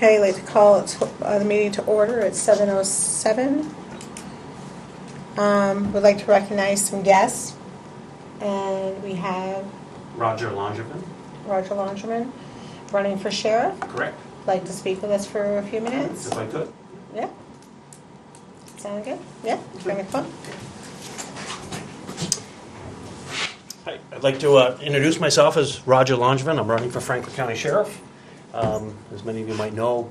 Okay, I'd like to call the meeting to order at 7:07. Would like to recognize some guests, and we have Roger Longerman. Roger Longerman running for sheriff. Correct. Like to speak with us for a few minutes. If I could. Yeah. Sound good? Yeah. Bring it up. Hi, I'd like to introduce myself as Roger Longerman. I'm running for Franklin County Sheriff. As many of you might know,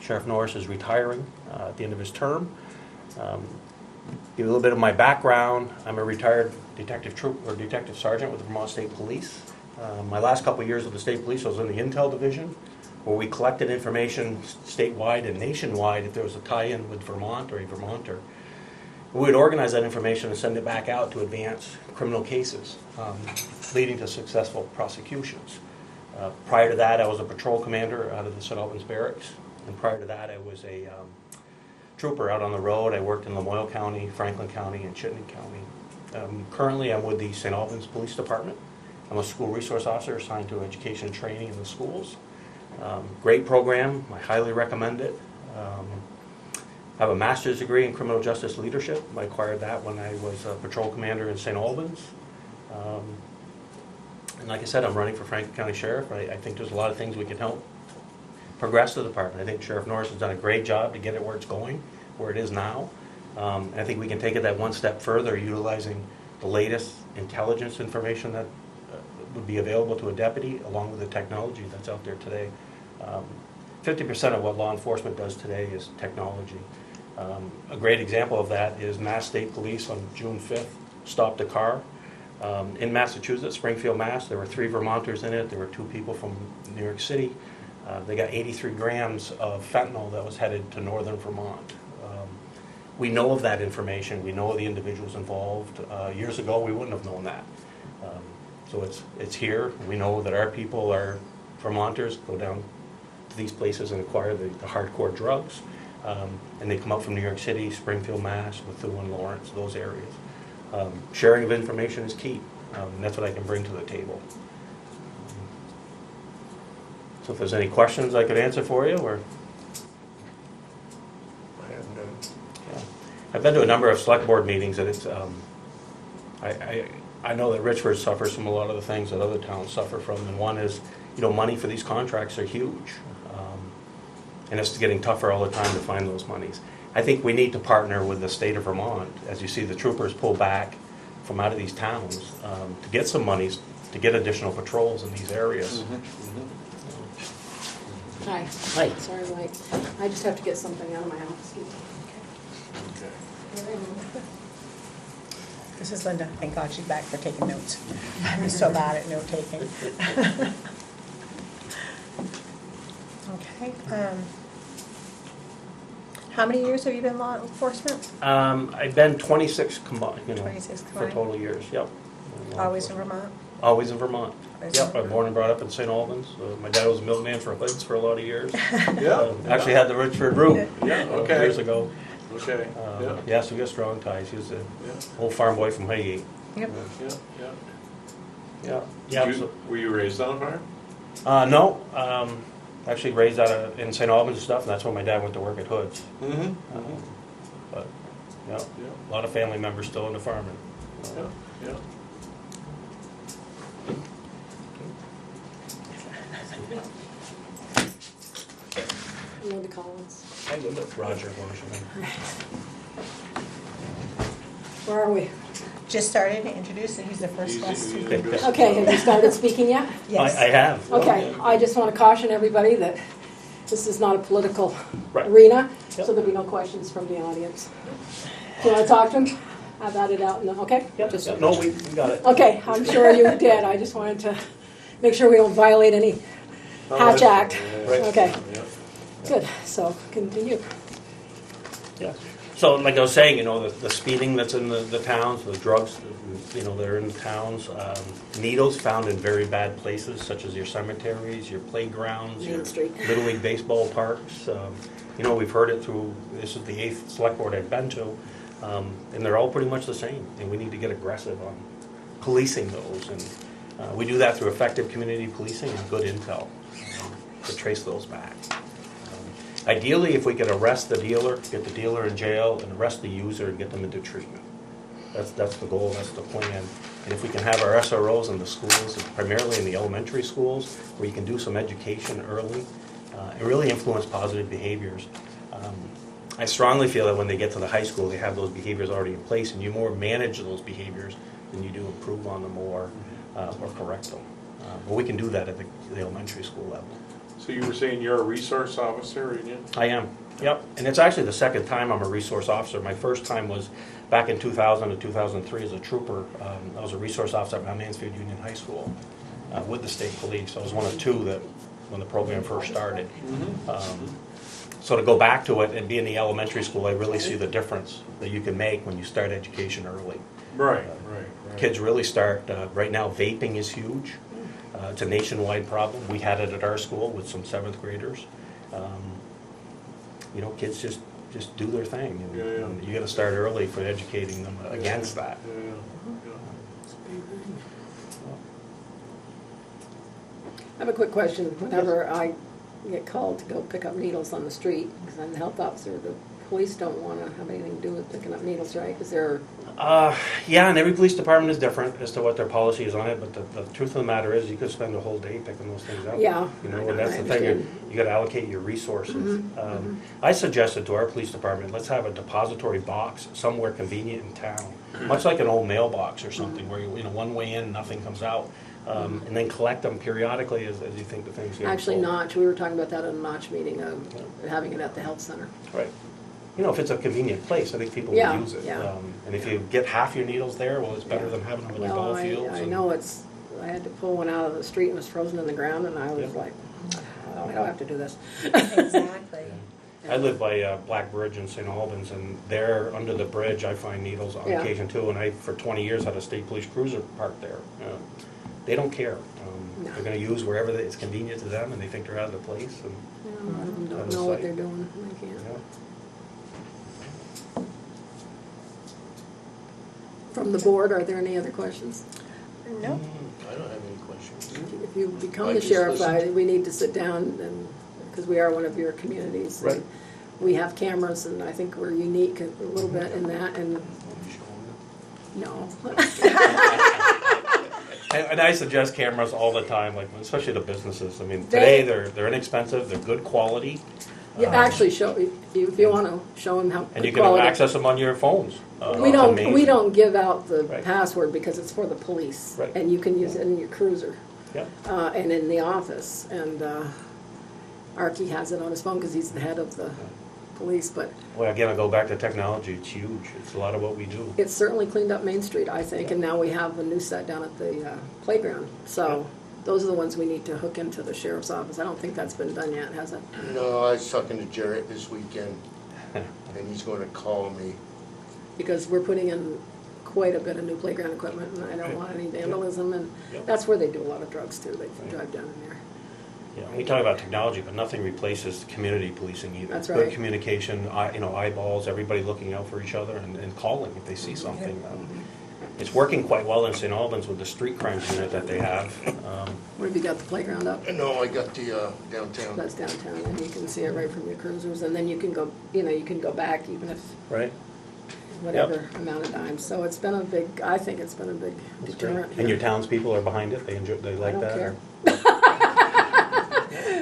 Sheriff Norris is retiring at the end of his term. Give you a little bit of my background. I'm a retired detective sergeant with the Vermont State Police. My last couple of years with the State Police, I was in the Intel Division, where we collected information statewide and nationwide if there was a tie-in with Vermont or a Vermonter. We would organize that information and send it back out to advance criminal cases, leading to successful prosecutions. Prior to that, I was a patrol commander out of the St. Albans Barracks, and prior to that, I was a trooper out on the road. I worked in Lamoille County, Franklin County, and Chittenden County. Currently, I'm with the St. Albans Police Department. I'm a school resource officer assigned to education and training in the schools. Great program. I highly recommend it. I have a master's degree in criminal justice leadership. I acquired that when I was a patrol commander in St. Albans. And like I said, I'm running for Franklin County Sheriff. I think there's a lot of things we can help progress the department. I think Sheriff Norris has done a great job to get it where it's going, where it is now. I think we can take it that one step further, utilizing the latest intelligence information that would be available to a deputy, along with the technology that's out there today. 50% of what law enforcement does today is technology. A great example of that is Mass State Police on June 5th stopped a car in Massachusetts, Springfield, Mass. There were 3 Vermonters in it. There were 2 people from New York City. They got 83 grams of fentanyl that was headed to northern Vermont. We know of that information. We know of the individuals involved. Years ago, we wouldn't have known that. So it's here. We know that our people are Vermonters, go down to these places and acquire the hardcore drugs. And they come up from New York City, Springfield, Mass, Methuen, Lawrence, those areas. Sharing of information is key. And that's what I can bring to the table. So if there's any questions I could answer for you, or I have none. yeah. I've been to a number of select board meetings, and it's I know that Richford suffers from a lot of the things that other towns suffer from, and one is, money for these contracts are huge, and it's getting tougher all the time to find those monies. I think we need to partner with the state of Vermont, as you see the troopers pull back from out of these towns to get some monies to get additional patrols in these areas. Mm-hmm. Mm-hmm. Hi. Hi. Sorry, Mike. I just have to get something out of my office. Okay. This is Linda. Thank God she's back for taking notes. I'm so bad at note taking. Okay. How many years have you been law enforcement? I've been 26 combined, 26 for combined. total years. Yep. Always in Vermont? Always in Vermont. Always Yep. in I was Vermont. born and brought up in St. Albans. My dad was a milkman for hoods for a lot of years. Yeah. Actually had the Richford route Yeah. Okay. years ago. Okay. Yeah. Yeah, so we got strong ties. He was a Yeah. old farm boy from Highgate. Yep. Yeah. Yeah. Yeah. Yeah. Were you raised on a farm? No. Actually raised in St. Albans and stuff, and that's when my dad went to work at Hoods. Mm-hmm. But yeah, Yeah. a lot of family members still into farming. Yeah. Yeah. Linda Collins. I live with Roger Washington. Where are we? Just started to introduce him. He's the first guest. Okay, have you started speaking yet? Yes. I have. Okay, I just want to caution everybody that this is not a political Right. arena, Yep. so there'll be no questions from the audience. Do you want to talk to him? I've added out, okay? Yep. Just- No, we got it. Okay, I'm sure you did. I just wanted to make sure we don't violate any Hatch Act. Right. Okay, Yeah. good. So continue. Yeah. So, like I was saying, the speeding that's in the towns, the drugs, that are in the towns, needles found in very bad places, such as your cemeteries, your playgrounds, Main your Street. Little League baseball parks. We've heard it through, this is the 8th select board I've been to, and they're all pretty much the same, and we need to get aggressive on policing those, and we do that through effective community policing and good intel to trace those back. Ideally, if we could arrest the dealer, get the dealer in jail, and arrest the user and get them into treatment. That's the goal, that's the plan. And if we can have our SROs in the schools, primarily in the elementary schools, where you can do some education early, and really influence positive behaviors. I strongly feel that when they get to the high school, they have those behaviors already in place, and you more manage those behaviors than you do improve on them or correct them. But we can do that at the elementary school level. So you were saying you're a resource officer again? I am, yep. And it's actually the second time I'm a resource officer. My first time was back in 2000 to 2003 as a trooper. I was a resource officer at Mount Mansfield Union High School with the state police. I was one of two that when the program first started. So to go back to it and be in the elementary school, I really see the difference that you can make when you start education early. Right. Kids really start, right now vaping is huge. It's a nationwide problem. We had it at our school with some 7th graders. You know, kids just do their thing. And, and you got to start early for educating them against that. I have a quick question. Whenever I get called to go pick up needles on the street, because I'm the health officer, the police don't want to have anything to do with picking up needles, right? Is there... Yeah, and every police department is different as to what their policy is on it, but the truth of the matter is you could spend a whole day picking those things up. Yeah. You know, and that's the thing, you got to allocate your resources. I suggested to our police department, let's have a depository box somewhere convenient in town, much like an old mailbox or something, where you know, one way in, nothing comes out. And then collect them periodically as you think the things get Actually, full. Notch, we were talking about that at a Notch meeting, having it at the health center. Right. You know, if it's a convenient place, I think people will use it. And if you get half your needles there, well, it's better than having them in the ball fields. I know I had to pull one out of the street and it was frozen in the ground, and I was like, oh, I don't have to do this. Exactly. I live by Black Bridge in St. Albans, and there, under the bridge, I find needles on occasion too, and I, for 20 years, had a state police cruiser parked there. They don't care. No. They're going to use wherever it's convenient to them, and they think they're out of the place. And A lot of them don't know what they're doing. They can't. From the board, are there any other questions? No. I don't have any questions. If you become I the just sheriff, listened. we need to sit down, and because we are one of your communities. Right. We have cameras, and I think we're unique a little bit in that, and no. And I suggest cameras all the time, like especially to businesses. I mean, today they're inexpensive, they're good quality. You actually show, if you want to show them how And you good can quality. access them on your phones. We It's don't amazing. give out the Right. password because it's for the police. Right. And you can use it in your cruiser. Yeah. And in the office, and Archie has it on his phone because he's the head of the police, but Well, again, I go back to technology. It's huge. It's a lot of what we do. it's certainly cleaned up Main Street, I think, and now we have a new set down at the playground. So those are the ones we need to hook into the sheriff's office. I don't think that's been done yet, has it? No, I was talking to Jarrett this weekend, and he's going to call me. Because we're putting in quite a bit of new playground equipment, and I don't want any vandalism, and Yep. that's where they do a lot of drugs too. They drive down in there. Yeah, we talk about technology, but nothing replaces community policing either. That's Good right. communication, eyeballs, everybody looking out for each other and calling if they see something. It's working quite well in St. Albans with the street crimes unit that they have. Where have you got the playground up? No, I got the downtown. That's downtown, and you can see it right from your cruisers, and then you can go, you can go back even if Right? whatever amount of time. So it's been I think it's been a big deterrent. And your townspeople are behind it? They like I don't that? care.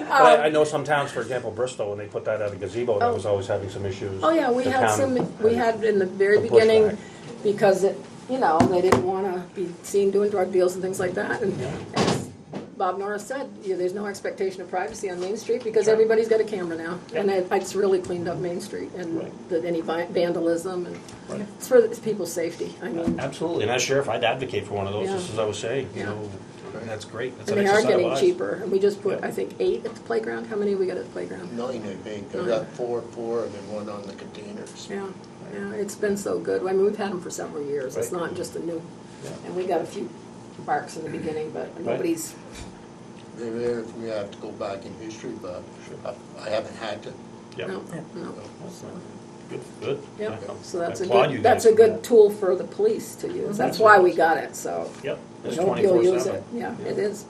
But I know some towns, for example, Bristol, when they put that at a gazebo, that was always having some issues. Oh, yeah, we The had town we had in the very some beginning, pushback. because they didn't want to be seen doing drug deals and things like that. And as Bob Norris said, there's no expectation of privacy on Main Street because everybody's got a camera now. And it's really cleaned up Main Street and any vandalism, and it's for people's safety. I mean, Absolutely, and as sheriff, I'd advocate for one of those, Yeah. just as I was saying, Yeah. that's great. That's and an they are exercise of getting eyes. cheaper. And we just put, Yeah. I think, 8 at the playground. How many we got at the playground? 9, I think. I got 4, and then 1 on the containers. Yeah, it's been so good. I mean, we've had them for several years. It's Right. not just a new. Yeah. And we got a few barks in the beginning, but nobody's. Maybe if we have to go back in history, but I haven't had to. Yeah. No. So, Good. yep. Yeah. So that's I a applaud you good. guys That's a for good that. tool for the police to use. That's That's why what we it is. got it. So Yep. we It's hope you'll use 24/7. it. Yeah, Yeah. it is.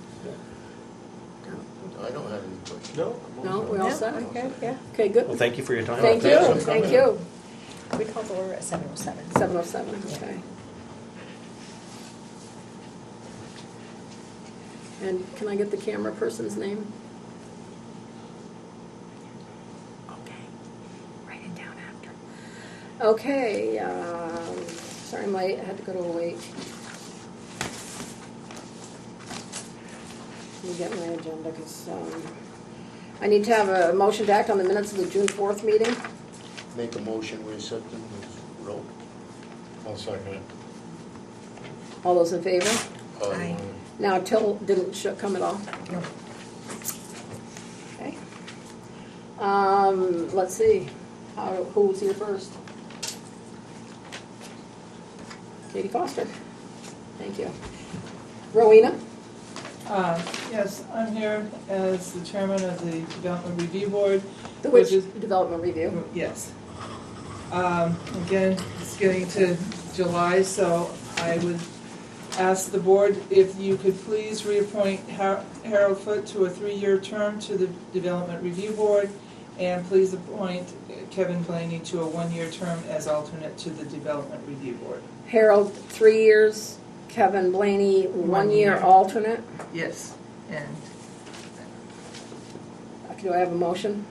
I don't have any questions. No? No, we all set? Okay, yeah. Okay, Well, good. thank you for your time. Thank Thanks you, for thank coming. you. We called the order at 7:07. 7:07, okay. And can I get the camera person's name? Okay, write it down after. Okay, sorry I'm late, I had to go to a wake. Let me get my agenda, because I need to have a motion to act on the minutes of the June 4th meeting. Make a motion, we accept them as wrote. I'll second it. All those in favor? Aye. Now, Till didn't come at all? No. Okay. Let's see, who's here first? Katie Foster. Thank you. Rowena? Yes, I'm here as the chairman of the Development Review Board. The which Which is- development review? Yes. Again, it's getting to July, so I would ask the board if you could please reappoint Harold Foote to a 3-year term to the Development Review Board, and please appoint Kevin Blaney to a 1-year term as alternate to the Development Review Board. Harold, 3 years. Kevin Blaney, 1 year year. alternate. Yes, and Do I have a motion?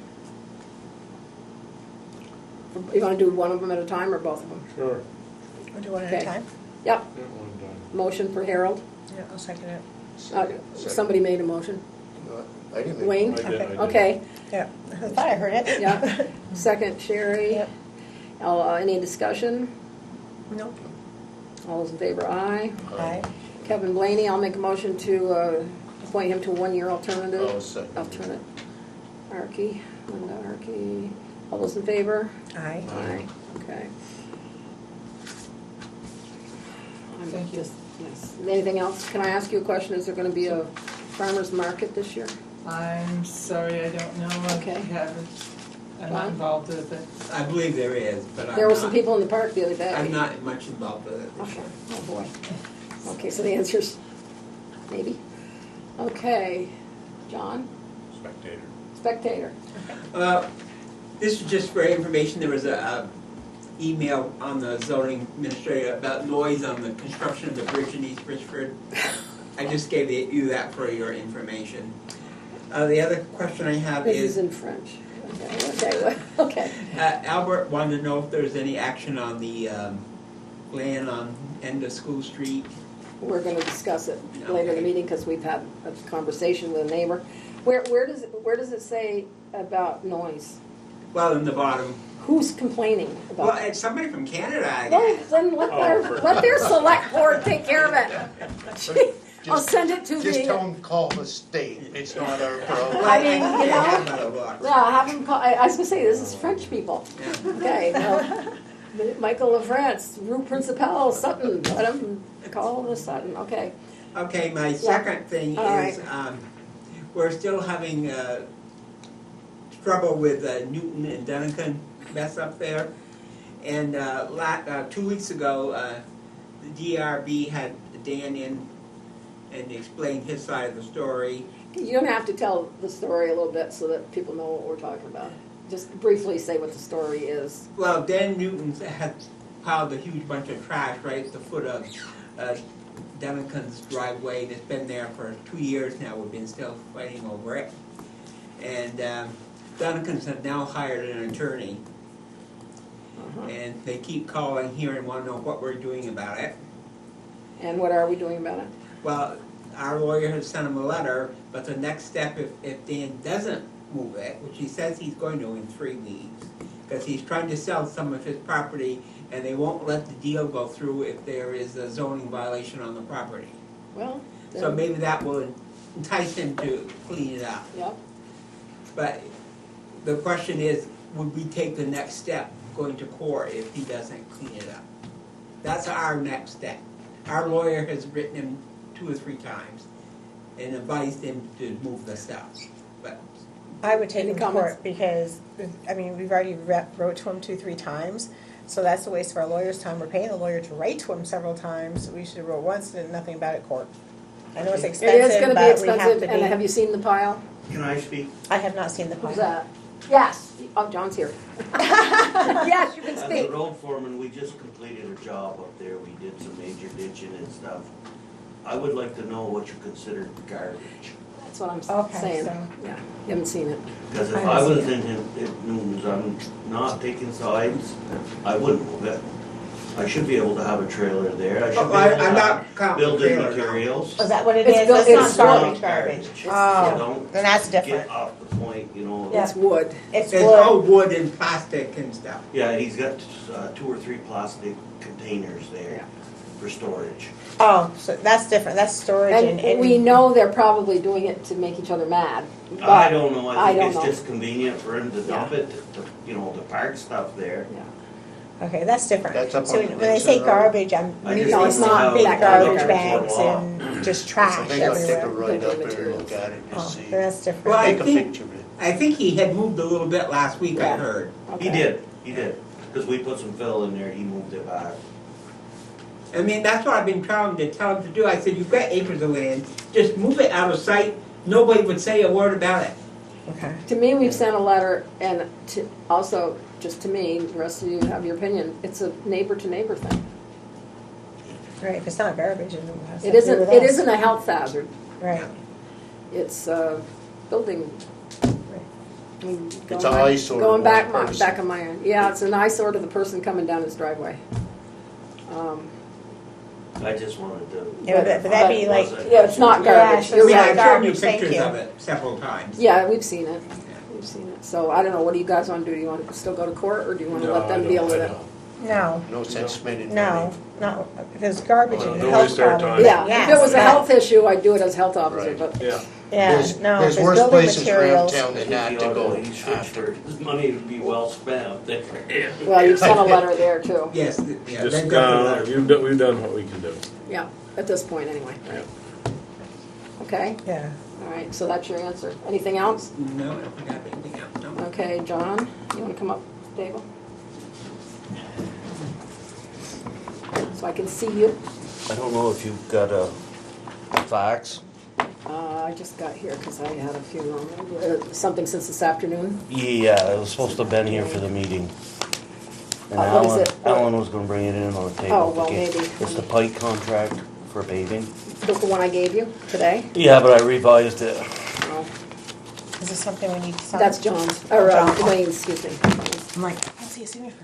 You want to do one of them at a time or both of them? Sure. We'll do one at Okay. a time? Yep. Yeah, one done. Motion for Harold. Yeah, I'll second it. Second. Somebody made a motion. No, I didn't make. Wayne? I did, I did. Okay. Yeah, I thought I heard it. Yeah. Second, Sherry. Yep. Any discussion? Nope. All those in favor, aye. Aye. Kevin Blaney, I'll make a motion to appoint him to a 1-year alternative. I'll second. Alternate. Arky, Linda Arky. All those in favor? Aye. Aye. Okay. Thank you. Yes. Anything else? Can I ask you a question? Is there going to be a farmer's market this year? I'm sorry, I don't know. I Okay. haven't, I'm Ron? not involved with it. I believe there is, but There were some people in the park the other day. I'm not much involved with it this Okay. year. Oh, boy. Okay, so the answer's maybe. Okay. John? Spectator. Spectator. This is just for information. There was a email on the zoning administrator about noise on the construction of the bridge in East Richford. I just gave you that for your information. The other question I have This is is, in French. Okay. Albert wanted to know if there's any action on the land on end of School Street. We're going to discuss it later in the Okay. meeting because we've had a conversation with a neighbor. Where does it say about noise? Well, in the bottom. Who's complaining Well, about it? it's somebody from Canada, I Well, guess. then let their select board take care of it. I'll send it to Just tell the, them to call the state, it's not our problem. I mean, you Yeah, know, another box. yeah, have them call, I was gonna say, this is French people. Yeah. Okay, well, Michael LaFrance, Rue Principal, Sutton, let them call the Sutton, okay. Okay, my second thing All is, we're still having trouble with Newton and Dunican mess up there. And 2 weeks ago, the DRB had Dan in and explained his side of the story. You don't have to tell the story a little bit so that people know what we're talking about. Just briefly say what the story is. Well, Dan Newton had piled a huge bunch of trash right at the foot of Dunican's driveway. It's been there for 2 years now. We've been still fighting over it. And Dunicans have now hired an attorney. And they keep calling here and want to know what we're doing about it. And what are we doing about it? Well, our lawyer has sent him a letter, but the next step, if Dan doesn't move it, which he says he's going to in 3 weeks, because he's trying to sell some of his property, and they won't let the deal go through if there is a zoning violation on the property. Well, So then, maybe that will entice him to clean it up. yeah. But the question is, would we take the next step, going to court, if he doesn't clean it up? That's our next step. Our lawyer has written him 2 or 3 times and advised him to move the stuff. But I would take Any him to comments? court because, I mean, we've already wrote to him 2-3 times. So that's a waste of our lawyer's time. We're paying the lawyer to write to him several times. We should have wrote once and did nothing about it court. I know it's It expensive, is gonna be but we have expensive, to and have be. you seen the pile? Can I speak? I have not seen the Who's plan. that? Yes, oh, John's here. Yes, you can As a speak. road foreman, we just completed a job up there. We did some major ditching and stuff. I would like to know what you consider garbage. That's what I'm Okay, saying. so- Yeah, you haven't seen it. Because if I I haven't was seen in Newton's, I'm not taking sides, I wouldn't move it. I should be able to have a trailer there. I should Oh, be able to I'm not have counting building trailer, no. materials. Is that what it It's is? built- That's it's not garbage. garbage. So Oh, don't then that's get different. off the point, you know. Yeah. It's wood. It's It's all wood. wood and plastic and stuff. Yeah, he's got 2 or 3 plastic containers there Yeah. for storage. Oh, so that's different. That's storage And we know they're probably doing it to make each other mad. I but don't know, I I think don't it's know. just convenient for him to dump it, you know, to park stuff there. Yeah. Okay, that's different. That's up So on when the I say Mason Road. garbage, I'm I meaning just it's don't know not how big it garbage works. bags Law. and just So trash they gotta take a everywhere. ride up Building there and look materials. at it and Oh, see. then that's different. Well, I Take a think- picture of it. I think he had moved a little bit last week, I Yeah. heard. He Okay. did, because we put some fill in there, he moved it back. I mean, that's what I've been trying to tell him to do. I said, you've got acres of land, just move it out of sight. Nobody would say a word about it. Okay. To me, we've sent a letter, and to, also, just to me, the rest of you have your opinion, it's a neighbor-to-neighbor thing. Right, if it's not garbage, it has It to do isn't, with it us. isn't a health hazard, Right. it's a building. I mean, It's going an back- eyesore to Going one back, person. back of my, yeah, it's an eyesore to the person coming down his driveway. I just wanted to. Yeah, but that'd be like, Yeah, it's not garbage, Yeah, you're it's Yeah, not right. I've shown you garbage, thank pictures you. of it several times. Yeah, we've seen it, we've seen it. So I don't know, what do you guys want to do? Do you want to still go to court, or do you want to let them deal with it? no, No sense spending no, money. not, if there's garbage and Don't health waste our problem. time. Yeah, if it was a yes, health issue, I'd do it as health officer, Right. but Yeah. Yeah, There's- no, if There's there's worse building places around materials. town than that to go after. His money would be well spent up there. well, you've sent a letter there too. Yes, yeah. Just, they've got the letter. we've done what we can do. Yeah, at this point anyway, right? Okay, Yeah. all right, so that's your answer. Anything else? No, I don't think I have anything else, no. Okay, John, you want to come up, Dable? So I can see you. I don't know if you've got a fax. I just got here because I had a funeral. Something since this afternoon? Yeah, it was supposed to have been here for the meeting. And What is Alan, it? Alan was gonna bring it in on the table. Oh, well, Okay. maybe. It's the Pike contract for paving. The one I gave you today? Yeah, but I revised it. Oh, Is this something we need to sign? that's John's, or John. Dwayne's, excuse me. I'm like, I don't see a signature.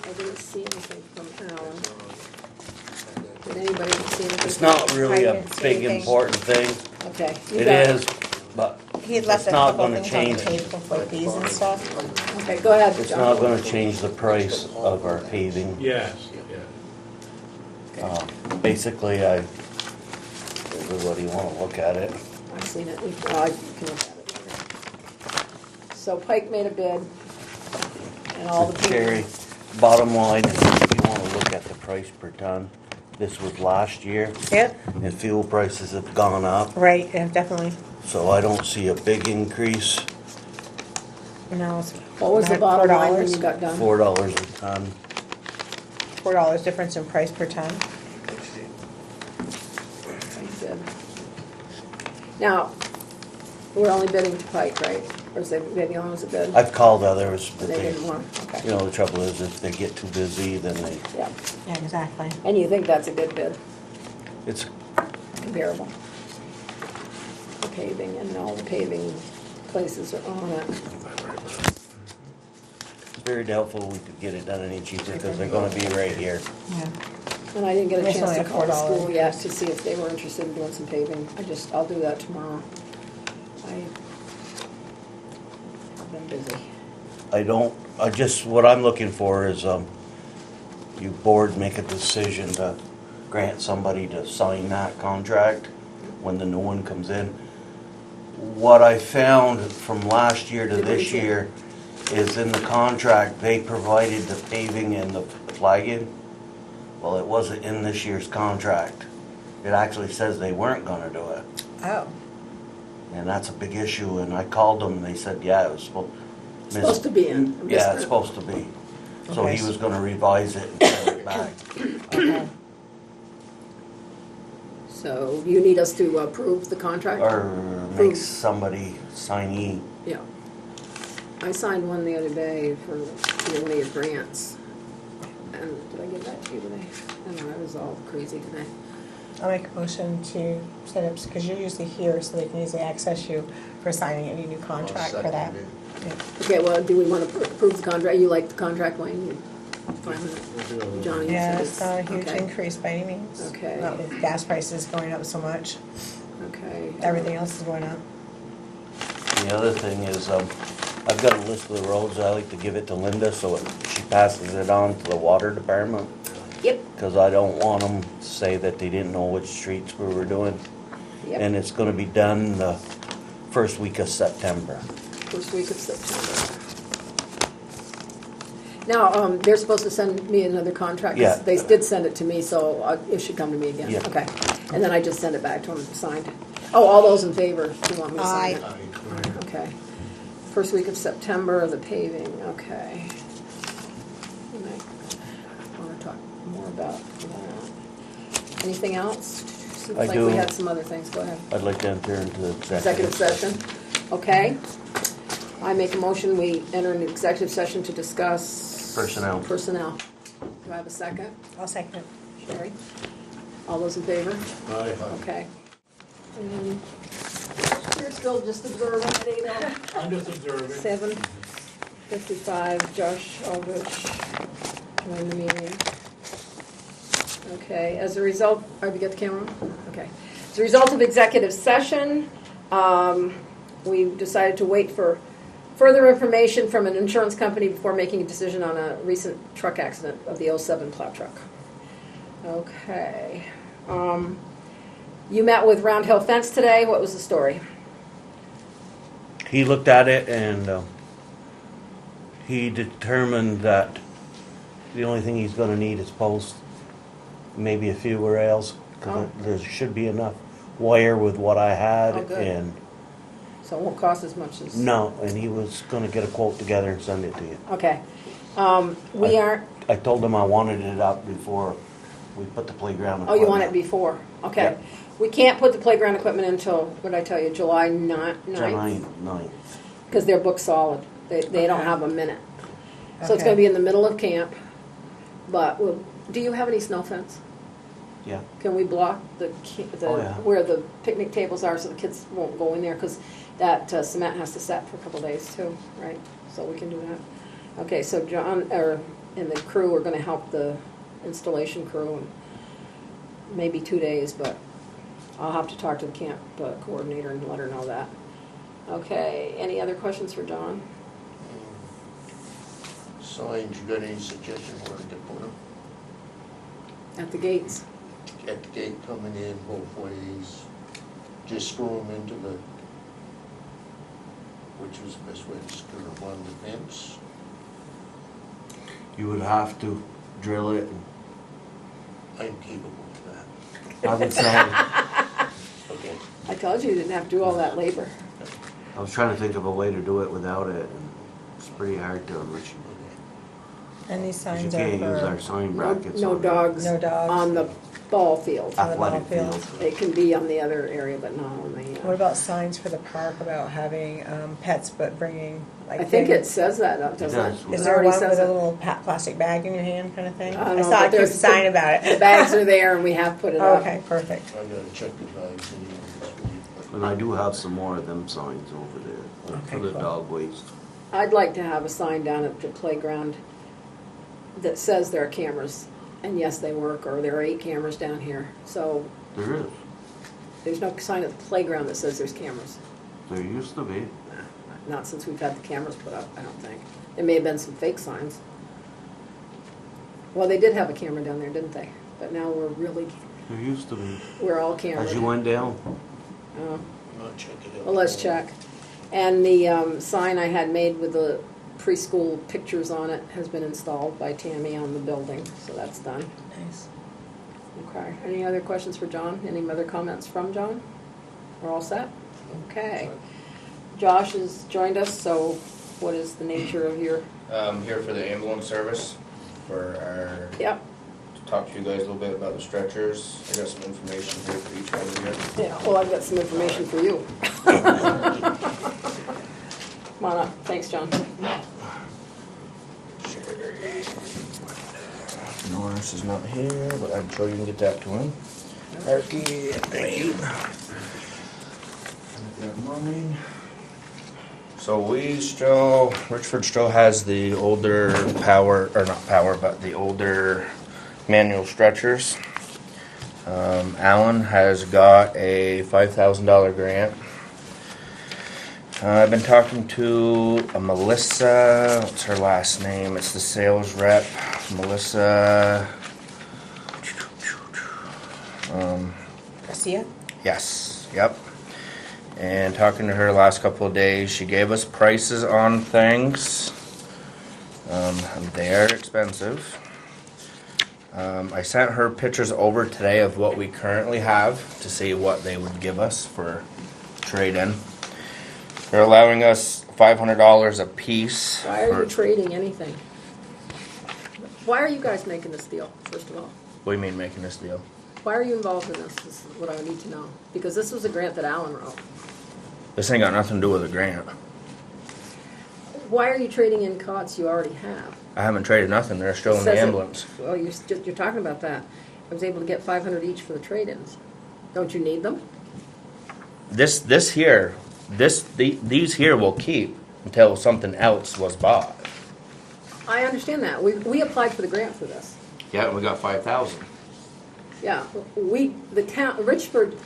I didn't see anything from Alan. Did anybody see anything? It's not really I a didn't see big anything. important thing. Okay. you It got is, but He had left it's a not couple gonna things on the change. table, like these and stuff. Okay, go ahead, It's John. not gonna change the price of our paving. Yes, yeah. Basically, everybody wanna look at it. I've seen it. I can look at it. So Pike made a bid, and all the people. Jerry, bottom line is if you wanna look at the price per ton, this was last year, Yep, and fuel prices have gone up, right, yeah, definitely. so I don't see a big increase. No, it's. What was the not bottom line when $4. you got done? $4 a ton. $4 difference in price per ton. Bid. Now, we're only bidding to Pike, right? Or is they the only ones that bid? I've called others, but And they they, didn't want, okay, you know, the trouble is if they get too busy, then yeah. Yeah, exactly. And you think that's a good bid, it's, comparable? The paving, and all the paving places are on it. very doubtful we could get it done any cheaper because they're gonna be right here. Yeah. And I didn't get a It's chance only to a call the $4 school yet to see if they were interested in doing some paving. I'll do that tomorrow. I've been busy. What I'm looking for is, you board make a decision to grant somebody to sign that contract when the new one comes in. What I found from last year to this year is in the contract, they provided the paving and the flagging. Well, it wasn't in this year's contract. It actually says they weren't gonna do it. Oh, And that's a big issue, and I called them, and they said, yeah, it was Supposed to be in. Yeah, it's supposed to be. So Okay. he was gonna revise it and send it back. okay. So you need us to approve the contract? Or make somebody signee. Yeah. I signed one the other day for one of your grants. And did I give that to you today? I don't know, I was all crazy today. I'll make a motion to set up, because you're usually here, so they can easily access you for signing any new contract for that. Second Yeah. Okay, well, do we want to approve the contract? You like the contract, Wayne? You fine with it? Johnny? Yeah, said it's not a huge okay. increase by any means. Okay. Not with gas prices going up so much. Okay. Everything else is going up. The other thing is, I've got a list of the roads, I like to give it to Linda, so she passes it on to the water department. Yep, Cause I don't want them to say that they didn't know which streets we were doing. And yep. it's gonna be done the first week of September. First week of September. Now, they're supposed to send me another contract. 'Cause Yeah. They did send it to me, so it should come to me again. Yeah. Okay. And then I just send it back to them signed. Oh, all those in favor, do you want me to sign it? Aye. Okay. First week of September, the paving, okay. I want to talk more about that. Anything else? Seems I like do. we had some other things, go ahead. I'd like to enter into Executive session, okay. I make a motion, we enter into executive session to discuss. Personnel. Personnel. Do I have a second? I'll second it. Sherry? All those in favor? Aye. Okay. And you're still just observing at 8:00. I'm just observing. 7:55, Josh Aldrich, join the meeting. Okay, as a result, have you got the camera on? Okay. As a result of executive session, we decided to wait for further information from an insurance company before making a decision on a recent truck accident of the '07 plow truck. Okay. You met with Round Hill Fence today. What was the story? He looked at it and he determined that the only thing he's gonna need is posts, maybe a few rails. 'Cause Oh. there should be enough wire with what I had Oh, good. and So it won't cost as much as... no, and he was gonna get a quote together and send it to you. Okay. We aren't... I told him I wanted it up before we put the playground. Oh, you want it equipment. before? Okay. Yeah. We can't put the playground equipment until, what did I tell you, July 9th? July 9th. Because they're booked solid. They don't Okay. have a minute. So it's Okay. going to be in the middle of camp. But, do you have any snow fence? Yeah. Can we block Oh, yeah. where the picnic tables are so the kids won't go in there? Because that cement has to set for a couple days too, right? So we can do that. Okay, so John, and the crew are going to help the installation crew in maybe 2 days, but I'll have to talk to the camp coordinator and let her know that. Okay, any other questions for John? Signs, you got any suggestions where to put them? At the gates? At the gate coming in both ways, just screw them into the, which was the best way to screw them on the fence? You would have to drill it. I'm capable of that. I would say, Okay. I told you you didn't have to do all that labor. I was trying to think of a way to do it without it, and it's pretty hard to, Rich. And these 'Cause you signs are can't use our for sign No, brackets. no on it. dogs. no dogs. On the ball field. On the ball Athletic field. field. They can be on the other area, but not on the... What about signs for the park about having pets but bringing like? I think things? it says that, doesn't It it? does. Is It there already one says with a it. little plastic bag in your hand kind of thing? I don't I know, saw but a cute there's sign about it. The bags are there and we have put it up. Okay, perfect. I gotta check the bags and this week. And I do have some more of them signs over there Okay, for the cool. dog waste. I'd like to have a sign down at the playground that says there are cameras. And yes, they work, or there are 8 cameras down here. So There is. there's no sign at the playground that says there's cameras. There used to be. Not since we've had the cameras put up, I don't think. There may have been some fake signs. Well, they did have a camera down there, didn't they? But now There used to be. we're all cameras. As you went down. Oh. I'll check it out. Well, let's check. And the sign I had made with the preschool pictures on it has been installed by Tammy on the building, so that's done. Nice. Okay, any other questions for John? Any other comments from John? We're all set? Okay. Josh has joined us, so what is the nature of your, Here for the ambulance service for our yep, talk to you guys a little bit about the stretchers. I got some information here for each one of you. Yeah, well, I've got some information for you. Come on up. Thanks, John. Norris is not here, but I'm sure you can get that to him. Arky, thank you. Grab mine. So Richford still has the older but the older manual stretchers. Alan has got a $5,000 grant. I've been talking to Melissa, what's her last name? It's the sales rep, Melissa. Garcia? Yes, yep. And talking to her the last couple of days, she gave us prices on things. They are expensive. I sent her pictures over today of what we currently have to see what they would give us for trade-in. They're allowing us $500 a piece. Why are you trading anything? Why are you guys making this deal, first of all? What do you mean making this deal? Why are you involved in this? This is what I need to know. Because this was a grant that Alan wrote. This ain't got nothing to do with a grant. Why are you trading in cots you already have? I haven't traded nothing. They're still in the Says it- ambulance. Well, you're talking about that. I was able to get 500 each for the trade-ins. Don't you need them? These here will keep until something else was bought. I understand that. We applied for the grant for this. Yeah, and we got 5,000. Yeah, the town, Richford,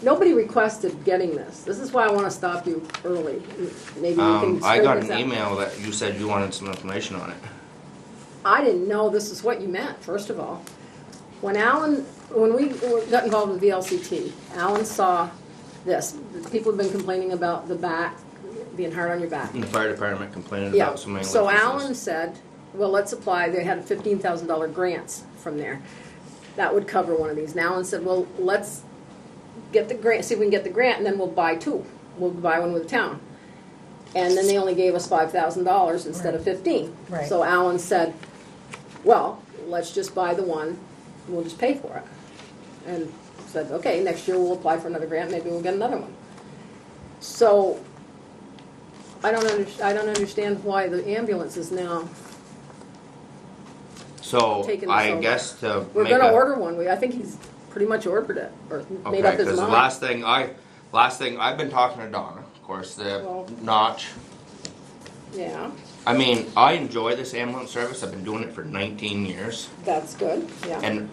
nobody requested getting this. This is why I want to stop you early. Maybe you can I straighten got this an out. email that you said you wanted some information on it. I didn't know this is what you meant, first of all. When we got involved with VLCT, Alan saw this. People have been complaining about the back, being hard on your back. And the fire department complaining Yeah, about so many so licenses. Alan said, well, let's apply. They had $15,000 grants from there. That would cover one of these. And Alan said, well, let's get the grant, see if we can get the grant, and then we'll buy two. We'll buy one with the town. And then they only gave us $5,000 instead of 15. Right. So Alan said, well, let's just buy the one, we'll just pay for it. And said, okay, next year we'll apply for another grant, maybe we'll get another one. So I don't understand why the ambulance is now So taking this I over. guess to We're make gonna a- order one. I think he's pretty much ordered it, or made Okay, up his because the mind. last thing I've been talking to Donna, of course, the Well- notch. Yeah, I mean, I enjoy this ambulance service. I've been doing it for 19 years. that's good, yeah. And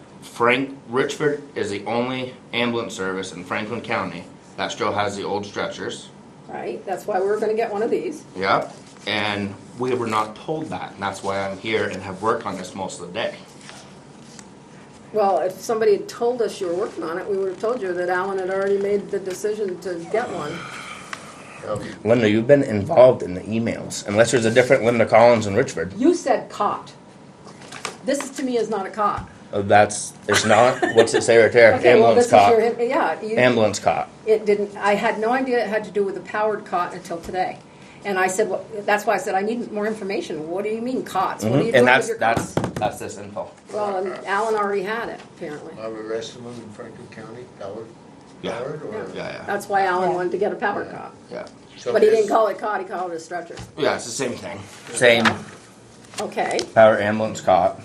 Richford is the only ambulance service in Franklin County that still has the old stretchers. Right, that's why we were gonna get one of these. Yep. And we were not told that, and that's why I'm here and have worked on this most of the day. Well, if somebody had told us you were working on it, we would have told you that Alan had already made the decision to get one. Linda, you've been involved in the emails, unless there's a different Linda Collins in Richford. You said cot. This is, to me, is not a cot. It's not, what's it say right there? Okay, well, Ambulance this is cot. your, yeah. Ambulance cot. It didn't, I had no idea it had to do with a powered cot until today. And I said, well, that's why I said I need more information. What do you mean cots? What are you doing And with your cots? that's this info. Well, and Alan already had it, apparently. Are the rest of them in Franklin County powered? Yeah. Powered or? Yeah. That's why Alan wanted to get a powered cot. Yeah. So But he didn't is- call it cot, he called it a stretcher. Yeah, it's the same thing. Same Okay, power ambulance cot.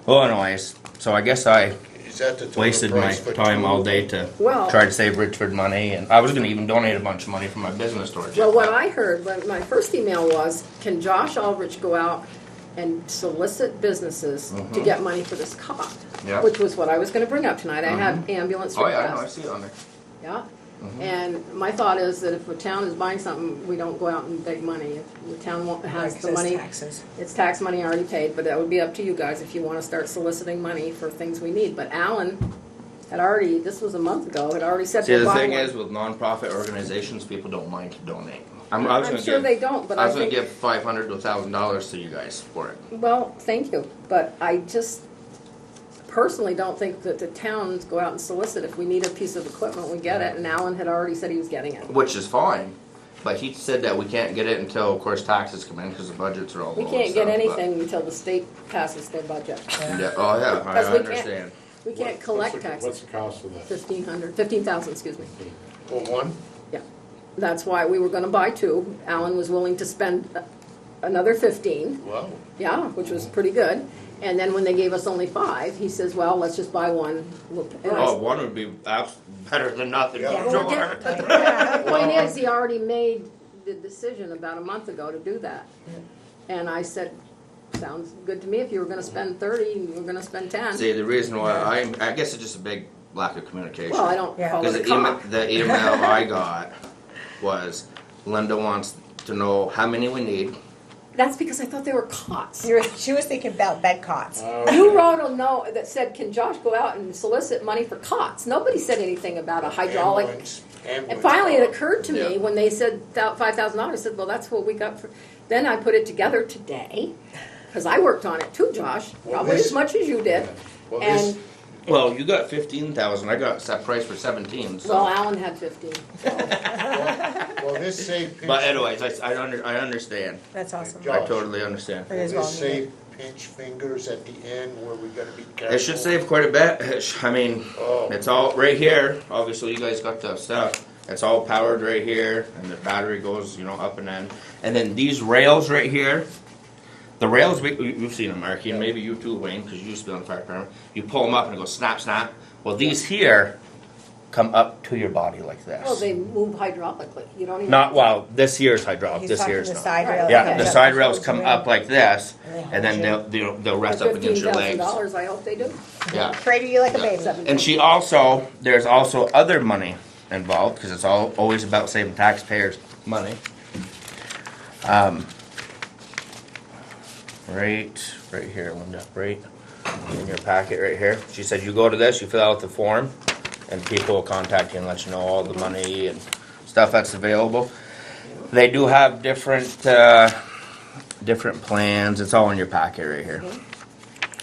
Well, anyways, so I guess I Is that the total wasted my price for time two? all day to Well- try to save Richford money, and I was going to even donate a bunch of money from my business towards it. well, what I heard, when my first email was, can Josh Aldrich go out and solicit businesses to get money for this cot? Yeah. Which was what I was gonna bring up tonight. I had ambulance Oh yeah, I know, I requests. see it on there. Yeah, and my thought is that if a town is buying something, we don't go out and beg money. If the town has the money, Taxes. it's tax money already paid, but that would be up to you guys if you want to start soliciting money for things we need. But Alan had already, this was a month ago, had already said See, we'll the buy thing one. is, with nonprofit organizations, people don't mind to donate. I I'm was gonna sure give, they don't, but I I was going think, to give $500 to $1,000 to you guys for it. well, thank you, but I just personally don't think that the towns go out and solicit. If we need a piece of equipment, we get it, and Alan had already said he was getting it. Which is fine, but he said that we can't get it until, of course, taxes come in, because the budgets are all We low can't and get stuff, anything until the state passes their budget. Yeah, oh, yeah, I Because we can't- understand. We can't collect taxes. What's the cost of that? 15,000, excuse me. For one? Yeah, that's why we were gonna buy two. Alan was willing to spend another 15, Wow. yeah, which was pretty good. And then when they gave us only 5, he says, well, let's just buy one. And I Oh, one would be better than nothing, Yeah. for Well, we're sure. getting- but the point is, he already made the decision about a month ago to do that. And I said, sounds good to me, if you were gonna spend 30, you were gonna spend 10. See, the reason why I guess it's just a big lack of communication. Well, I don't Yeah. call Because it a the email, cop. the email I got was, Linda wants to know how many we need. That's because I thought they were cots. She was thinking about bed cots. You wrote a note that said, can Josh go out and solicit money for cots? Nobody said anything about a hydraulic. And finally, it occurred to me Yeah. when they said $5,000, I said, well, that's what we got for, then I put it together today, because I worked on it too, Josh, Well, probably this- as much as you did. Well, And, this, Well, you got 15,000, I got set price for 17, so. well, Alan had 15. well, this saved pinch. But anyways, I understand. That's awesome. Josh. I totally understand. It is Will well this needed. save pinch fingers at the end where we gotta be careful? It should save quite a bit. I mean, Oh. it's all right here. Obviously, you guys got the stuff. It's all powered right here, and the battery goes, up and in. And then these rails right here, the rails, you've seen them, Marky, and maybe you too, Wayne, because you used to be on the fire department. You pull them up and it goes snap, snap. Well, these here come up to your body like this. Well, they move hydraulically, you don't even. Not, well, this here's hydraulic, He's this talking here's the not. side rail. Yeah, the Yeah. side rails come up like this, And they and then hold you. they'll rest For up against your legs. $15,000, I hope they do. Yeah. Cradle you like a baby. And there's also other money involved, because it's always about saving taxpayers money. Right here, Linda, right in your packet right here. She said you go to this, you fill out the form, and people will contact you and let you know all the money and stuff that's available. They do have different plans. It's all in your packet right here.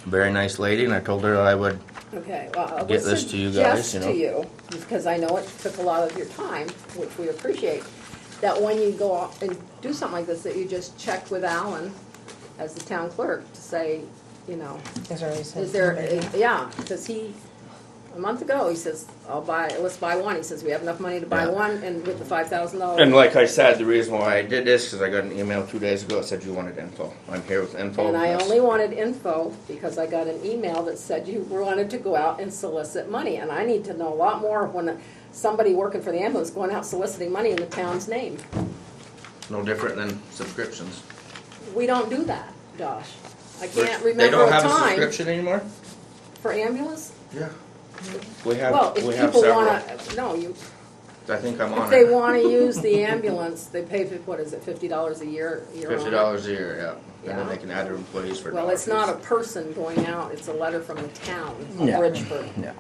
Very nice lady, and I told her I would. Okay, well, I Get would this to you guys, suggest to you, because I know it took a lot of your time, which we appreciate, that when you go off and do something like this, that you just check with Alan as the town clerk to say, is there, yeah, because a month ago, he says, let's buy one. He says, we have enough money to buy Yeah. one, and with the $5,000. And like I said, the reason why I did this, because I got an email 2 days ago that said you wanted info. I'm here with info. And I Yes. only wanted info because I got an email that said you wanted to go out and solicit money. And I need to know a lot more when somebody working for the ambulance going out soliciting money in the town's name. No different than subscriptions. We don't do that, Josh. I They can't remember don't a have a time subscription anymore? for ambulance. Yeah. We have, Well, if we have people several. wanna, no, I think I'm on if they it. wanna use the ambulance, they pay, what is it, $50 a year? You're on it. $50 a year, yeah. And then Yeah. they can add their employees for Well, it's not a dollars. person going out, it's a letter from the town of Yeah. Richford. Yeah.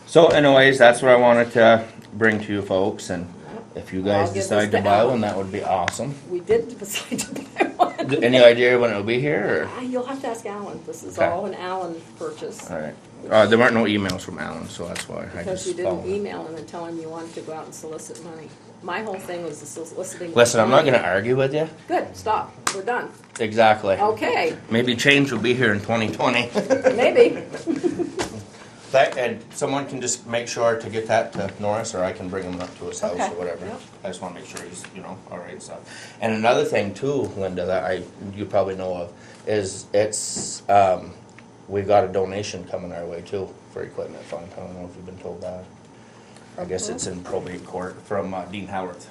So anyways, that's what I wanted to bring to you folks, and if you Well, I'll guys give this decide to to buy Alan. one, that would be awesome. We did decide to buy one. Any idea when it'll be here, You'll have to ask Alan. This is Okay. all an Alan purchase. or? Alright. There weren't no emails from Alan, so that's why I Because just you didn't followed. email him and tell him you wanted to go out and solicit money. My whole thing was the soliciting. Listen, I'm not money. gonna argue with you. Good, stop. We're done. Exactly. Okay, Maybe change will be here in 2020. maybe. And someone can just make sure to get that to Norris, or I can bring him up to his house Okay. or whatever. Yep. I just wanna make sure he's, all right stuff. And another thing too, Linda, that you probably know of, is we've got a donation coming our way too for equipment fund. I don't know if you've been told that. I guess it's in probate court from Dean Howarth.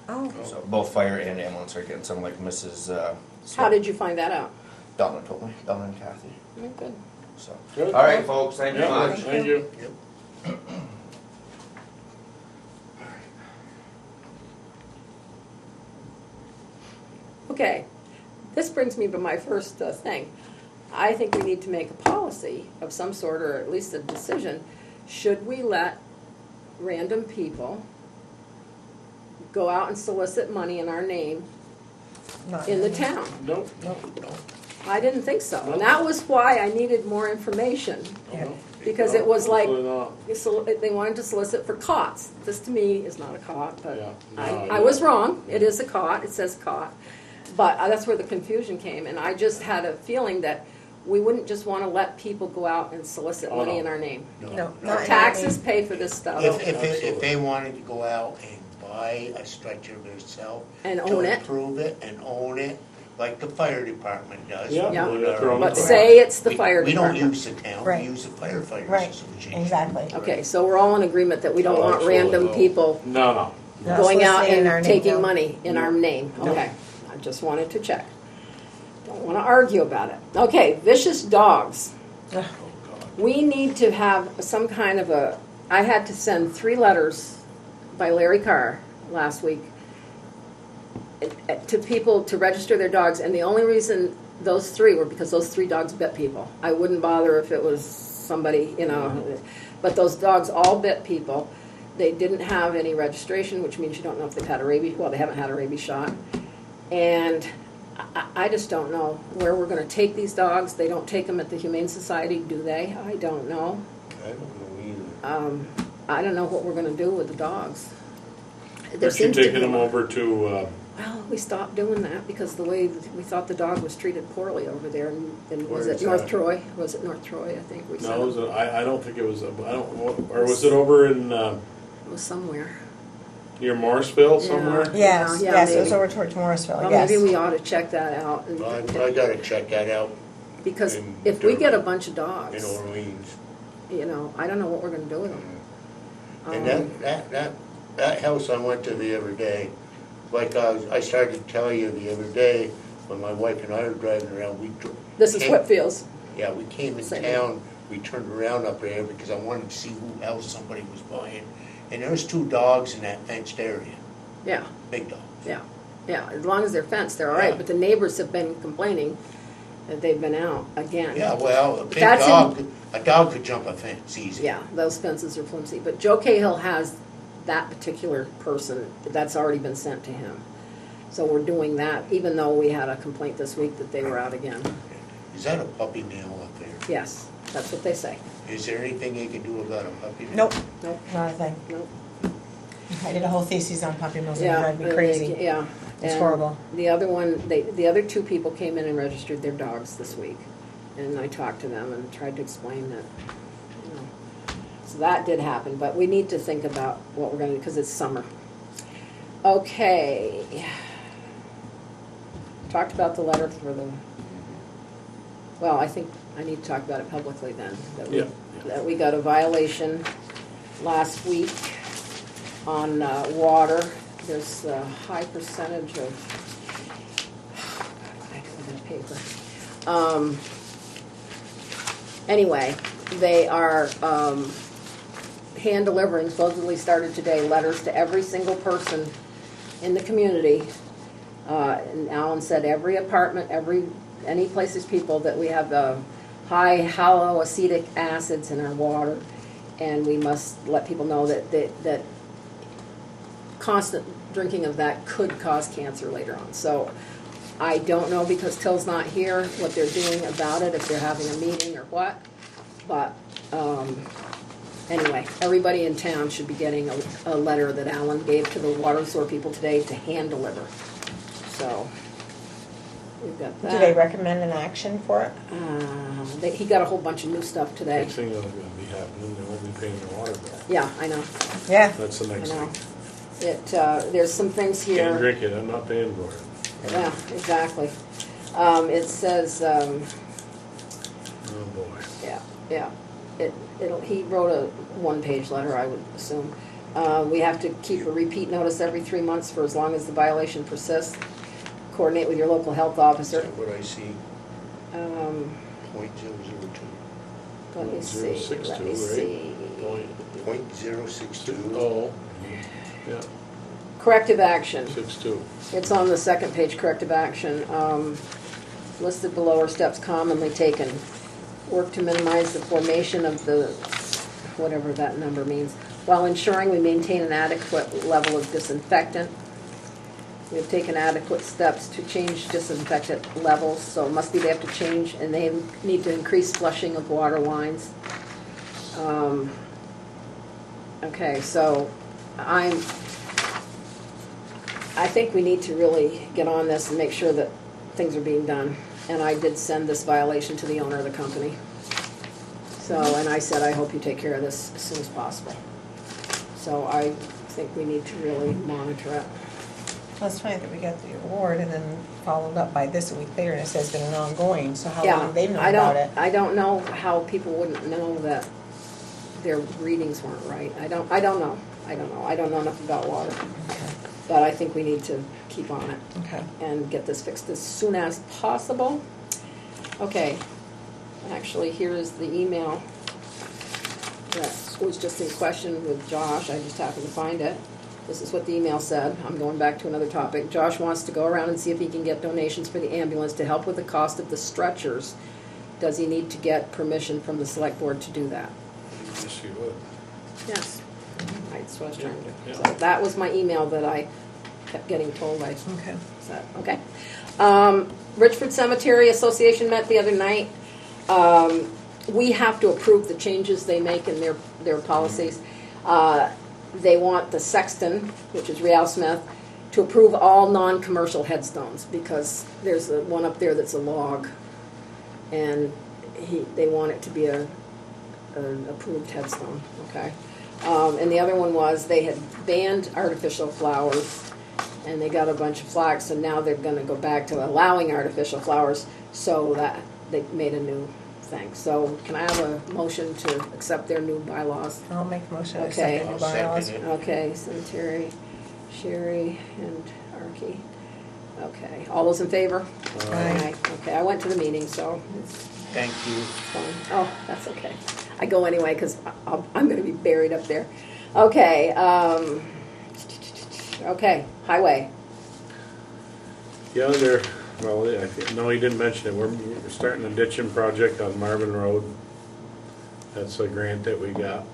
Oh, So both fire and ambulance are getting some, like Mrs. How did you find that out? Donna told me, Donna and Kathy, Oh, good. so. Good. All right, folks, thank you Yeah, much. thank you. Okay, this brings me to my first thing. I think we need to make a policy of some sort, or at least a decision. Should we let random people go out and solicit money in our name not in the really. town? Nope. I didn't think so. And that was why I needed more information. Yeah. Because it was like, Absolutely not. they wanted to solicit for cots. This to me is not a cot, but Yeah. I was wrong. It is a cot, it says cot. But that's where the confusion came, and I just had a feeling that we wouldn't just want to let people go out and solicit Oh, money no. in our name. No, not in Our our taxes name. pay for this stuff. If they wanted to go out and buy a stretcher themselves. And own it. To approve it and own it, like the fire department does. Yeah, Yeah. they got their own But truck. say it's the We- fire We don't department. use the town, Right. we use the firefighters Right, association. exactly. Okay, so we're all in agreement that we don't Oh, want random absolutely. people No, no. Not going out soliciting in our and name, taking no. money in our name. No. Okay, I just wanted to check. Don't want to argue about it. Okay, vicious dogs. Ugh. We need to have some kind of a, I had to send 3 letters by Larry Carr last week to people to register their dogs, and the only reason those 3 were because those 3 dogs bit people. I wouldn't bother if it was somebody, but those dogs all bit people. They didn't have any registration, which means you don't know if they've had a rabies, well, they haven't had a rabies shot. And I just don't know where we're gonna take these dogs. They don't take them at the Humane Society, do they? I don't know. I don't know either. I don't know what we're gonna do with the dogs. There Aren't you seems to be- taking them over to, Well, we stopped doing that because the way we thought the dog was treated poorly over there, and was Where it is North that? Troy? Was it North Troy? I think we said no, it I don't think it was, or was it over in, was somewhere. near Morrisville somewhere? Yes, Yeah, yes, it was maybe. over towards Morrisville, Well, yes. maybe we ought to check that out. I gotta check that out Because in if we get a Durham, bunch of in dogs, Orleans. I don't know what we're gonna do with them. And that house I went to the other day, like I started to tell you the other day, when my wife and I were driving around, This is Whitfield's. Yeah, we came in Same. town, we turned around up there because I wanted to see who else somebody was buying. And there was 2 dogs in that fenced area, Yeah, big dogs. yeah, yeah. As long as they're fenced, they're all right. Yeah. But the neighbors have been complaining that they've been out again. Yeah, well, a big That's in- dog, a dog could jump a fence easy. Yeah, those fences are flimsy. But Joe Cahill has that particular person, that's already been sent to him. So we're doing that, even though we had a complaint this week that they were out again. Is that a puppy mill up there? Yes, that's what they say. Is there anything they can do about a puppy mill? Nope, Nope, not a thing. nope. I did a whole thesis on puppy mills and it Yeah, drive me crazy. Yeah. It's And horrible. The other one, the other 2 people came in and registered their dogs this week. And I talked to them and tried to explain that, So that did happen, but we need to think about what we're gonna do, because it's summer. Okay. Talked about the letter for the, well, I think I need to talk about it publicly then. Yeah. That we got a violation last week on water. There's a high percentage of, I have that paper. Anyway, they are hand delivering, supposedly started today, letters to every single person in the community. And Alan said every apartment, any place there's people, that we have high haloacetic acids in our water, and we must let people know that constant drinking of that could cause cancer later on. So I don't know, because Till's not here, what they're doing about it, if they're having a meeting or what. But anyway, everybody in town should be getting a letter that Alan gave to the water and sewer people today to hand deliver. So we've got that. Do they recommend an action for it? He got a whole bunch of new stuff today. Next thing that'll be happening, they won't be paying their water bill. Yeah, I know, Yeah, That's the I next know. thing. There's some things here. Can't drink it, I'm not paying for it. Yeah, exactly. It says, Oh, boy. yeah. He wrote a 1-page letter, I would assume. We have to keep a repeat notice every 3 months for as long as the violation persists. Coordinate with your local health Is officer. that what I see? Um, .002. Let me see, 0.062, let me right? see. .062. Oh, yeah, Corrective action. 6.2. It's on the second page, corrective action. Listed below are steps commonly taken. Work to minimize the formation of the, whatever that number means, while ensuring we maintain an adequate level of disinfectant. We have taken adequate steps to change disinfectant levels, so it must be they have to change, and they need to increase flushing of water lines. Okay, so I think we need to really get on this and make sure that things are being done. And I did send this violation to the owner of the company. So, and I said, I hope you take care of this as soon as possible. So I think we need to really monitor it. Well, it's funny that we got the award and then followed up by this a week later, and it says it's been an ongoing, so how long have they known about it? I don't know how people wouldn't know that their readings weren't right. I don't know. I don't know enough about water. Okay. But I think we need to keep on it Okay. and get this fixed as soon as possible. Okay, actually, here is the email that was just in question with Josh. I just happened to find it. This is what the email said. I'm going back to another topic. Josh wants to go around and see if he can get donations for the ambulance to help with the cost of the stretchers. Does he need to get permission from the select board to do that? Yes, you would. Yes. That's what I was trying to do. Yeah. So that was my email that I kept getting told I Okay. said. Okay. Richford Cemetery Association met the other night. We have to approve the changes they make in their policies. They want the sexton, which is Real Smith, to approve all non-commercial headstones because there's one up there that's a log, and they want it to be an approved headstone. Okay, and the other one was they had banned artificial flowers, and they got a bunch of flack, so now they're going to go back to allowing artificial flowers, so that they made a new thing. So can I have a motion to accept their new bylaws? I'll make a motion to Okay. accept the new I'll bylaws. second it. Okay, Cemetery, Sherry, and Arky. Okay, all those in favor? Aye. Okay, I went to the meeting, so it's Thank you. fine. Oh, that's okay. I go anyway, because I'm gonna be buried up there. Okay, okay, highway. Yeah, no, he didn't mention it. We're starting a ditching project on Marvin Road. That's a grant that we got.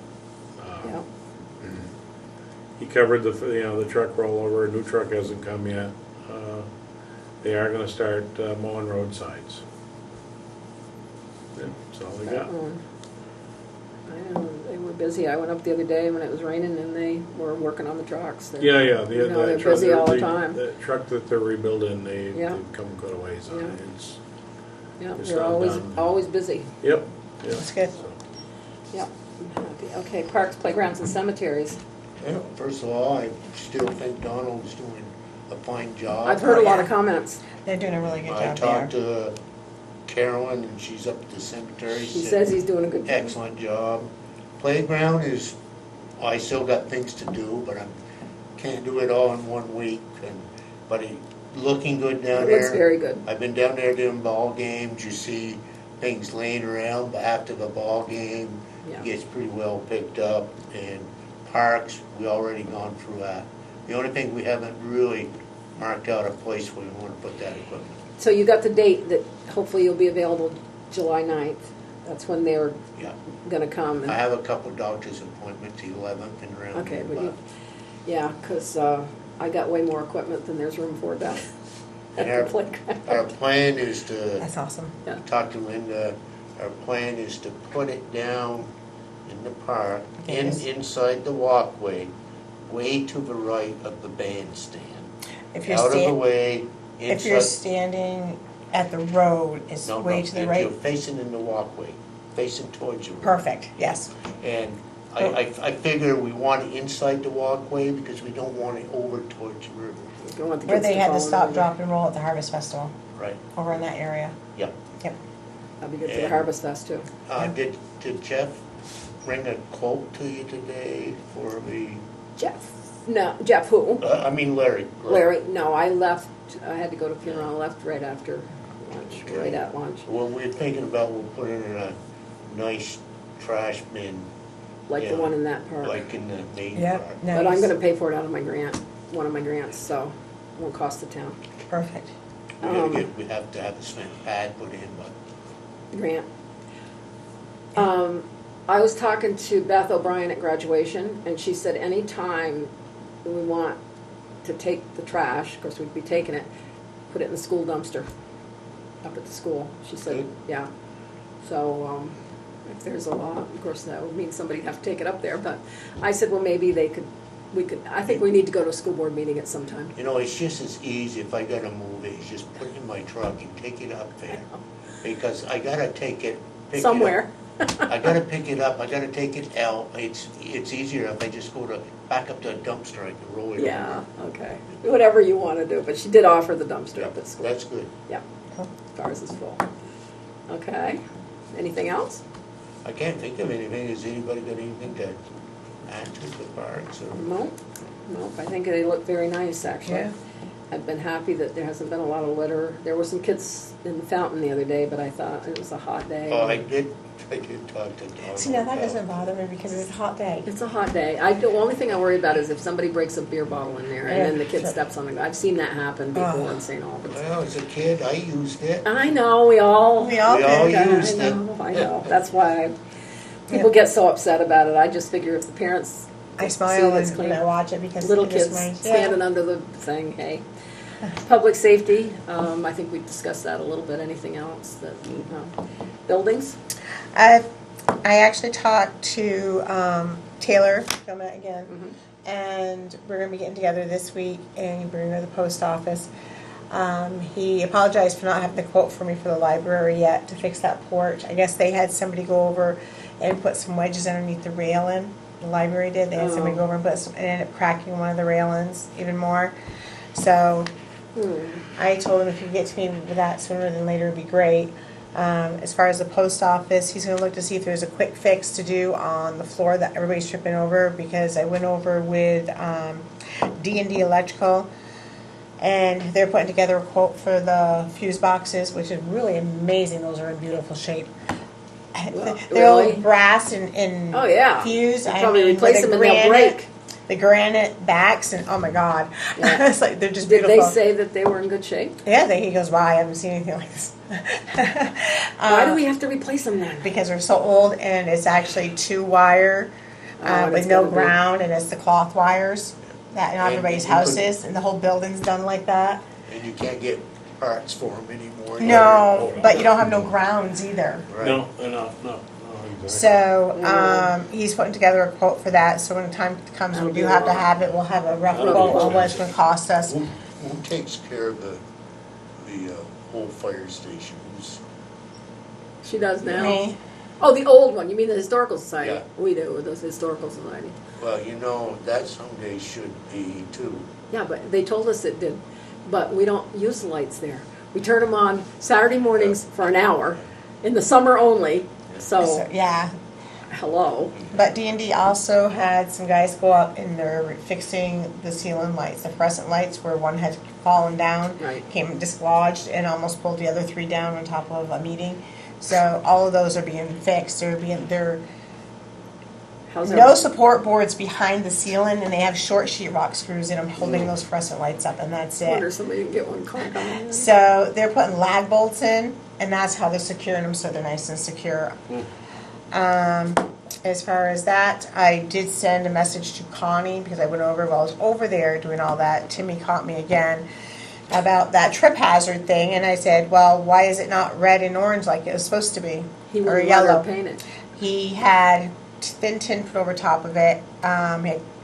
Yeah, He covered the truck rollover. A new truck hasn't come yet. They are gonna start mowing roadsides. Yeah, that's all they got. I know, they were busy. I went up the other day when it was raining, and they were working on the trucks. They're- Yeah. You know, they're busy all the time. The truck that they're rebuilding, they've Yeah. come quite a ways on Yeah. it. It's- Yeah, It's they're not always, done. always busy. Yep. That's good. So, Yep, I'm happy. Okay, parks, playgrounds, and cemeteries. Yeah, first of all, I still think Donald's doing a fine job. I've heard a lot of yeah. comments. They're doing a really good I job talked there. to Carolyn, and she's up at the cemetery. He said, says he's doing a good job. excellent job. Playground is, I still got things to do, but I can't do it all in 1 week. But it's looking good down It there. looks very good. I've been down there doing ball games. You see things laying around, but after the ball game, Yeah. it gets pretty well picked up. And parks, we already gone through that. The only thing we haven't really marked out a place where we want to put that equipment. So you got the date that hopefully you'll be available July 9th. That's when they're Yeah. gonna come. I have a couple doctor's appointments, the 11th and around. Okay, there, but you, yeah, because I got way more equipment than there's room for down at And the playground. Our plan is to, That's awesome. Yeah. talk to Linda, our plan is to put it down in the park, Yes. inside the walkway, way to the right of the bandstand. If you're Out of the stand, way, if you're inside. standing at the road, it's No, way no, to the if right. you're facing in the walkway, facing towards you. Perfect, yes. And I figure we want it inside the walkway because we don't want it over towards the river. You don't want the Where kids they to had the fall stop, in. drop, and roll at the Harvest Festival, Right, over in that area. yep. Yep. That'd be good for the And- Harvest Fest too. Did Jeff bring a quote to you today for the, Jeff, no, Jeff who? I mean Larry? Larry, no, I left, I had to go to funeral, I left right after lunch, right at lunch. Well, we're thinking about, we'll put it in a nice trash bin, Like the Yeah. one in that park. like in the main Yep, park. But I'm nice. gonna pay for it out of my grant, one of my grants, so it won't cost the town. Perfect. We have to have the cement pad put in, but Grant. I was talking to Beth O'Brien at graduation, and she said anytime we want to take the trash, of course we'd be taking it, put it in the school dumpster up at the school. She said, Good. yeah. So, if there's a lot, of course that would mean somebody'd have to take it up there, but I said, well, maybe I think we need to go to a school board meeting at some time. You know, it's just as easy if I gotta move it, it's just put it in my truck and take it up there. Because I gotta take it, pick it up. Somewhere. I gotta pick it up, I gotta take it out. It's easier if I just go back up to a dumpster, I can roll it over. Yeah, okay. Whatever you want to do, but she did offer the dumpster up at school. That's good. Yeah, ours is full. Okay, anything else? I can't think of anything. Has anybody got anything to add to the parks or? Nope, I think they look very nice, actually. Yeah. I've been happy that there hasn't been a lot of litter. There were some kids in the fountain the other day, but I thought it was a hot day. Oh, I did talk to Tom. See, now that about- doesn't bother me because it's a hot day. It's a hot day. The only thing I worry about is if somebody breaks a beer bottle in there and then the kid sure. steps on it. I've seen that happen before Oh. in St. Albans. Well, as a kid, I used it. I know, we all We all We all did. used I it. know. That's why people get so upset about it. I just figure if the parents I see smile that's when clean. I watch it because Little it just kids reminds- standing under the thing, hey. Public safety, I think we discussed that a little bit. Anything else that, buildings? I actually talked to Taylor Gilmet again, and we're going to be getting together this week and bring her to the post office. He apologized for not having the quote for me for the library yet to fix that porch. I guess they had somebody go over and put some wedges underneath the railing. The library did. They had somebody go over and put some, and ended up cracking one of the railings even more. So I told him if he could get to me with that sooner than later, it'd be great. As far as the post office, he's going to look to see if there's a quick fix to do on the floor that everybody's tripping over, because I went over with D&D Electrical, and they're putting together a quote for the fuse boxes, which is really amazing. Those are in beautiful shape. They're all Really? brass and Oh, yeah. fused. You I probably mean, replace with them the and they'll granite- break. The granite backs, and oh my god, Yeah. it's like they're just Did beautiful. they say that they were in good shape? Yeah, he goes, wow, I haven't seen anything like this. Why do we have to replace them then? Because they're so old, and it's actually 2-wire And with it's no gotta be- ground, and it's the cloth wires that in And everybody's you could- houses, and the whole building's done like that. And you can't get parts for them anymore. No, but you don't have no grounds either. Right. No, exactly. So he's putting together a quote for that. So when the time comes, we do have to have it. We'll have a rough That'll quote be on what it's going to cost us. Who takes care of the whole fire station? She does now. Me. Oh, the old one. You mean the Historical Society? Yeah. We do, with the Historical Society. Well, you know, that someday should be too. Yeah, but they told us it did. But we don't use the lights there. We turn them on Saturday mornings for an hour, in the summer only. So, So, yeah. hello. But D&D also had some guys go up and they're fixing the ceiling lights, the fluorescent lights, where one had fallen down, Right. came dislodged, and almost pulled the other 3 down on top of a meeting. So all of those are being fixed. They're How's no that? support boards behind the ceiling, and they have short sheetrock screws in them holding those fluorescent lights up, and that's I wonder it. if somebody can get one car coming in. So they're putting lag bolts in, and that's how they're securing them, so they're nice and secure. As far as that, I did send a message to Connie, because I went over while I was over there doing all that. Timmy caught me again about that trip hazard thing, and I said, well, why is it not red and orange like it was supposed to be? He or wouldn't let yellow? her paint it. He had thin tin put over top of it.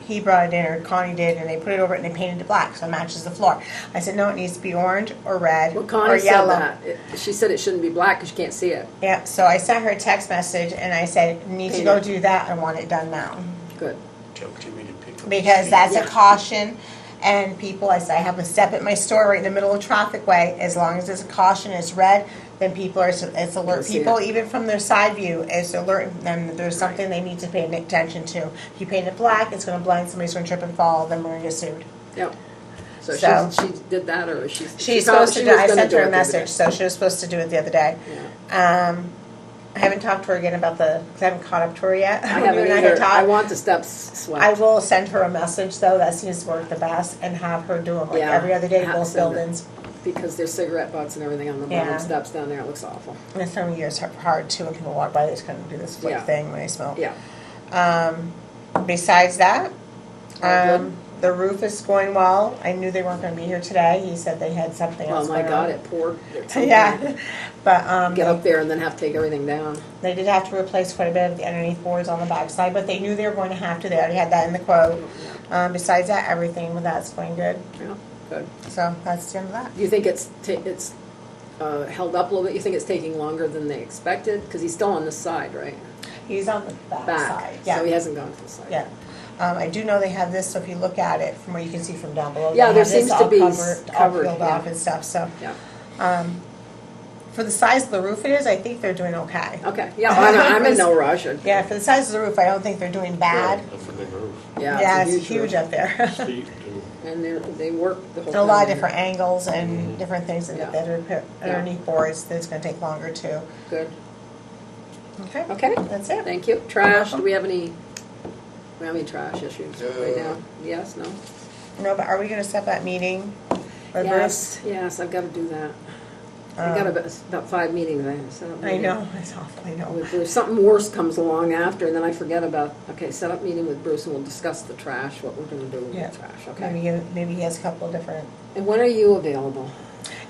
He brought it in, or Connie did, and they put it over it and they painted it black so it matches the floor. I said, no, it needs to be orange or red Well, or Connie said yellow. that. She said it shouldn't be black because you can't see it. Yeah, so I sent her a text message and I said, need to Paint go it. do that. I want it done now. Good. Tell Timmy to pick up. Because his that's feet. a caution. And people, I said, I have a step at my store right in the middle of traffic way. As long as there's a caution, it's red, then people are, it's alert see people, it. even from their side view, it's alerting them that there's something they need to pay attention to. If you paint it black, it's gonna blind, somebody's gonna trip and fall, then we're gonna get sued. Yep. So, So- she did that, or she's She's supposed to do, I sent her a message, message. so she was supposed to do it the other day. Yeah. I haven't talked to her again about because I haven't caught up to her yet. I haven't You and had either. talked. I want the steps swept. I will send her a message though, that seems to work the best, and have her do it like Yeah, every other day, have to both send it. buildings. Because there's cigarette butts and everything on the Yeah. bottom steps down there. It looks awful. And this time of year is hard too, when people walk by, they just kind of do this flick Yeah. thing when they smoke. Yeah. Besides that, All good? The roof is going well. I knew they weren't gonna be here today. He said they had something Oh else my going God, on. it poured. at some Yeah, point. but, Get up there and then have to take everything down. they did have to replace quite a bit of the underneath boards on the backside, but they knew they were going to have to. They already had that in the quote. Besides that, everything with that's going good. Yeah, good. So that's the end of that. Do you think it's held up a little bit? You think it's taking longer than they expected? Because he's still on this side, right? He's on the back side. So he Yeah, hasn't gone to the side. yeah. I do know they have this, so if you look at it from what you can see from down below, Yeah, they there have this seems to all be covered, all covered, peeled yeah. off and stuff. So Yeah. for the size of the roof it is, I think they're doing okay. Okay. Yeah, I'm in no rush. Yeah, for the size of the roof, I don't think they're doing bad. That's a big roof. Yeah, It's huge roof. up there. Steep, too. And they work the whole A time. lot of different angles and different things that Yeah. that are put underneath boards that's gonna take longer too. Good. Okay? Okay. That's it. Thank you. Trash. welcome. Do we have any trash issues right now? Yes. No. No, but are we gonna set that meeting? with Yes. Yes. I've got to do that. I got about 5 meetings. I set up Bruce? I meeting know, it's awful, I know. with Bruce. Something worse comes along after, and then I forget about. Okay, set up meeting with Bruce, and we'll discuss the trash. What we're going to do with Yeah. the trash. Okay. Maybe he has a couple of different, And when are you available?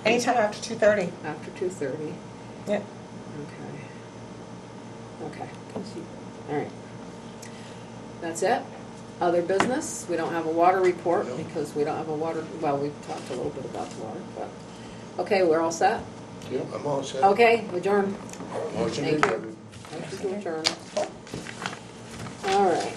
anytime after 2:30. After 2:30. Yep. Okay. All right. That's it? Other business? We don't have a water report because we don't have a water, well, we've talked a little bit about the water, but, okay, we're all set? Yep, I'm all set. Okay, adjourn. Motion Thank you. adjourned. Motion to adjourn. All right.